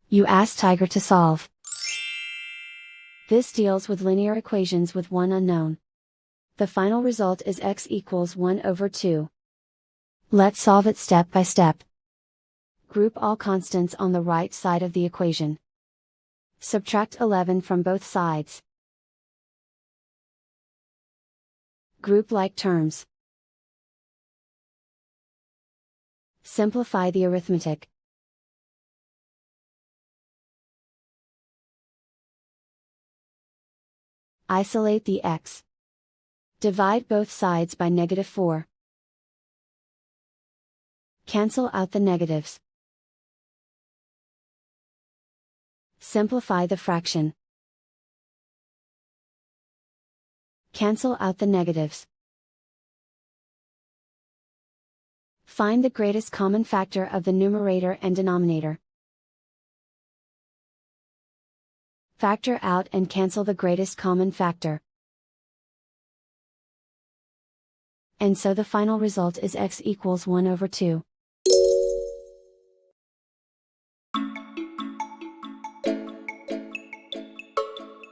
You ask Tiger to solve. This deals with linear equations with one unknown. The final result is x equals 1 over 2. Let's solve it step by step. Group all constants on the right side of the equation. Subtract 11 from both sides. Group like terms. Simplify the arithmetic. Isolate the x. Divide both sides by -4. Cancel out the negatives. Simplify the fraction. Cancel out the negatives. Find the greatest common factor of the numerator and denominator. Factor out and cancel the greatest common factor. And so the final result is x equals 1 over 2.